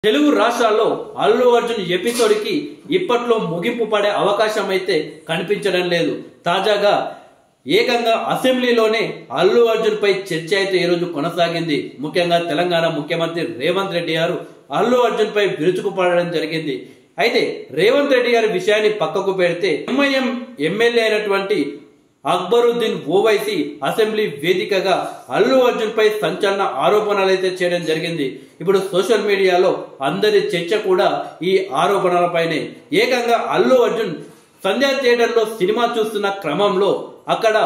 తెలుగు రాష్ట్రాల్లో అల్లు అర్జున్ ఎపిసోడ్ కి ఇప్పట్లో ముగింపు పడే అవకాశం అయితే కనిపించడం లేదు. తాజాగా ఏకంగా అసెంబ్లీలోనే అల్లు అర్జున్ పై చర్చ అయితే ఈ రోజు కొనసాగింది. ముఖ్యంగా తెలంగాణ ముఖ్యమంత్రి రేవంత్ రెడ్డి గారు అల్లు అర్జున్ పై విరుచుకుపడడం జరిగింది. అయితే రేవంత్ రెడ్డి గారి విషయాన్ని పక్కకు పెడితే ఎంఐఎం ఎమ్మెల్యే అయినటువంటి అక్బరుద్దీన్ ఓవైసీ అసెంబ్లీ వేదికగా అల్లు అర్జున్ పై సంచలన ఆరోపణలు అయితే చేయడం జరిగింది. ఇప్పుడు సోషల్ మీడియాలో అందరి చర్చ కూడా ఈ ఆరోపణలపైనే. ఏకంగా అల్లు అర్జున్ సంధ్యా థియేటర్ లో సినిమా చూస్తున్న క్రమంలో అక్కడ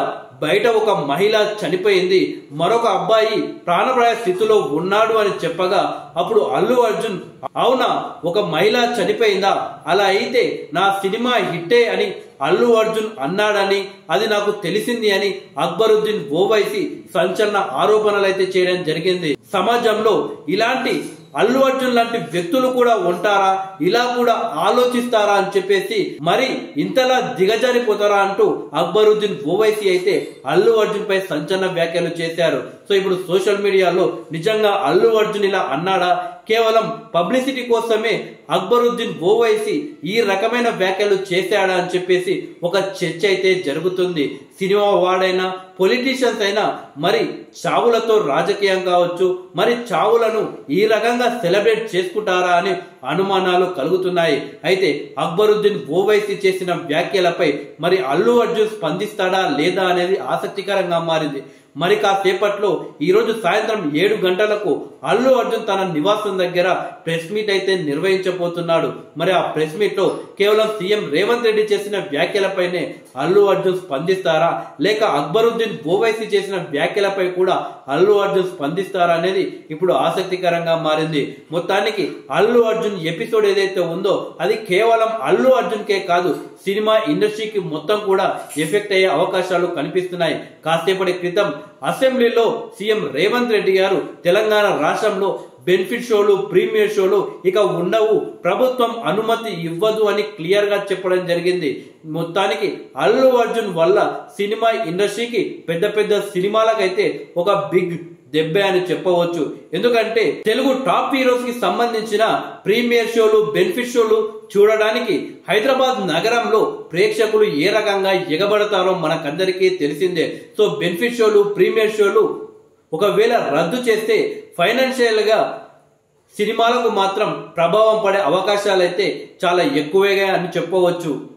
బయట ఒక మహిళ చనిపోయింది, మరొక అబ్బాయి ప్రాణప్రాయ స్థితిలో ఉన్నాడు అని చెప్పగా అప్పుడు అల్లు అర్జున్ అవునా, ఒక మహిళ చనిపోయిందా, అలా అయితే నా సినిమా హిట్టే అని అల్లు అర్జున్ అన్నాడని అది నాకు తెలిసింది అని అక్బరుద్దీన్ ఓవైసీ సంచలన ఆరోపణలు అయితే చేయడం జరిగింది. సమాజంలో ఇలాంటి అల్లు అర్జున్ లాంటి వ్యక్తులు కూడా ఉంటారా, ఇలా కూడా ఆలోచిస్తారా అని చెప్పేసి మరి ఇంతలా దిగజారిపోతారా అంటూ అక్బరుద్దీన్ ఓవైసీ అయితే అల్లు అర్జున్ పై సంచలన వ్యాఖ్యలు చేశారు. సో ఇప్పుడు సోషల్ మీడియాలో నిజంగా అల్లు అర్జున్ ఇలా అన్నాడా, కేవలం పబ్లిసిటీ కోసమే అక్బరుద్దీన్ ఓవైసీ ఈ రకమైన వ్యాఖ్యలు చేశాడా అని చెప్పేసి ఒక చర్చ అయితే జరుగుతుంది. సినిమా వాడైనా పొలిటీషియన్స్ అయినా మరి చావులతో రాజకీయం కావచ్చు, మరి చావులను ఈ రకంగా సెలబ్రేట్ చేసుకుంటారా అని అనుమానాలు కలుగుతున్నాయి. అయితే అక్బరుద్దీన్ ఓవైసీ చేసిన వ్యాఖ్యలపై మరి అల్లు అర్జున్ స్పందిస్తాడా లేదా అనేది ఆసక్తికరంగా మారింది. మరి కాసేపట్లో ఈ రోజు సాయంత్రం 7 గంటలకు అల్లు అర్జున్ తన నివాసం దగ్గర ప్రెస్ మీట్ అయితే నిర్వహించబోతున్నాడు. మరి ఆ ప్రెస్ మీట్ లో కేవలం సీఎం రేవంత్ రెడ్డి చేసిన వ్యాఖ్యలపైనే అల్లు అర్జున్ స్పందిస్తారా, లేక అక్బరుద్దీన్ ఓవైసీ చేసిన వ్యాఖ్యలపై కూడా అల్లు అర్జున్ స్పందిస్తారా అనేది ఇప్పుడు ఆసక్తికరంగా మారింది. మొత్తానికి అల్లు అర్జున్ ఎపిసోడ్ ఏదైతే ఉందో అది కేవలం అల్లు అర్జున్ కే కాదు, సినిమా ఇండస్ట్రీకి మొత్తం కూడా ఎఫెక్ట్ అయ్యే అవకాశాలు కనిపిస్తున్నాయి. కాసేపటి క్రితం అసెంబ్లీలో సీఎం రేవంత్ రెడ్డి గారు తెలంగాణ రాష్ట్రంలో బెనిఫిట్ షోలు, ప్రీమియర్ షోలు ఇక ఉండవు, ప్రభుత్వం అనుమతి ఇవ్వదు అని క్లియర్ గా చెప్పడం జరిగింది. మొత్తానికి అల్లు అర్జున్ వల్ల సినిమా ఇండస్ట్రీకి పెద్ద పెద్ద సినిమాలకైతే ఒక బిగ్ దెబ్బే అని చెప్పవచ్చు. ఎందుకంటే తెలుగు టాప్ హీరోస్ కి సంబంధించిన ప్రీమియర్ షోలు, బెనిఫిట్ షోలు చూడడానికి హైదరాబాద్ నగరంలో ప్రేక్షకులు ఏ రకంగా ఎగబడతారో మనకందరికీ తెలిసిందే. సో బెనిఫిట్ షోలు, ప్రీమియర్ షోలు ఒకవేళ రద్దు చేస్తే ఫైనాన్షియల్ గా సినిమాలకు మాత్రం ప్రభావం పడే అవకాశాలు అయితే చాలా ఎక్కువగా అని చెప్పవచ్చు.